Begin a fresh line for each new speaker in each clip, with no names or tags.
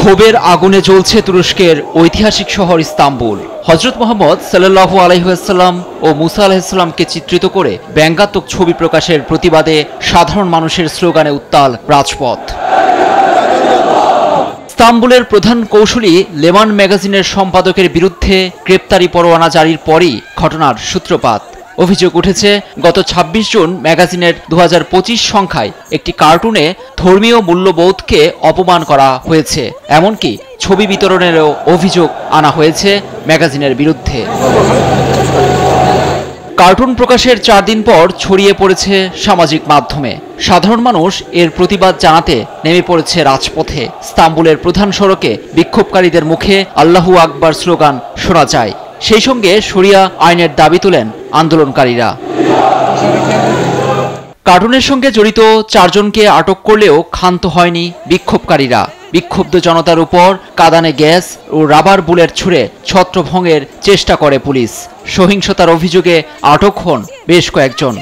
ক্ষোভের আগুনে জ্বলছে তুরস্কের ঐতিহাসিক শহর ইস্তাম্বুল। হযরত মুহাম্মদ সাল্লাল্লাহু আলাইহি ওয়াসাল্লাম ও মুসা আলাইহিস সালামকে চিত্রিত করে ব্যঙ্গাত্মক ছবি প্রকাশের প্রতিবাদে সাধারণ মানুষের স্লোগানে উত্তাল রাজপথ। ইস্তাম্বুলের প্রধান কৌশলী লেমান ম্যাগাজিনের সম্পাদকের বিরুদ্ধে গ্রেপ্তারি পরোয়ানা জারির পরই ঘটনার সূত্রপাত। অভিযোগ উঠেছে, গত ২৬ জুন ম্যাগাজিনের ২০২৫ সংখ্যায় একটি কার্টুনে ধর্মীয় মূল্যবোধকে অপমান করা হয়েছে, এমনকি ছবি বিতরণেরও অভিযোগ আনা হয়েছে ম্যাগাজিনের বিরুদ্ধে। কার্টুন প্রকাশের ৪ দিন পর ছড়িয়ে পড়েছে সামাজিক মাধ্যমে। সাধারণ মানুষ এর প্রতিবাদ জানাতে নেমে পড়েছে রাজপথে। ইস্তাম্বুলের প্রধান সড়কে বিক্ষোভকারীদের মুখে আল্লাহু আকবার স্লোগান শোনা যায়। সেই সঙ্গে শরিয়া আইনের দাবি তোলেন আন্দোলনকারীরা। কার্টুনের সঙ্গে জড়িত ৪ জনকে আটক করলেও ক্ষান্ত হয়নি বিক্ষোভকারীরা। বিক্ষুব্ধ জনতার উপর কাঁদানে গ্যাস ও রাবার বুলেট ছুড়ে ছত্রভঙ্গের চেষ্টা করে পুলিশ। সহিংসতার অভিযোগে আটক হন বেশ কয়েকজন।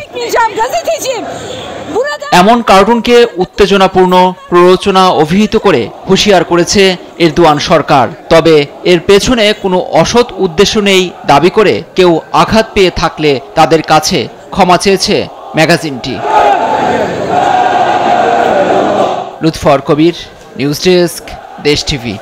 এমন কার্টুনকে উত্তেজনাপূর্ণ প্ররোচনা অভিহিত করে হুঁশিয়ার করেছে এরদোয়ান সরকার। তবে এর পেছনে কোনো অসৎ উদ্দেশ্য নেই দাবি করে কেউ আঘাত পেয়ে থাকলে তাদের কাছে ক্ষমা চেয়েছে ম্যাগাজিনটি। লুৎফর কবির, নিউজ ডেস্ক, দেশ টিভি।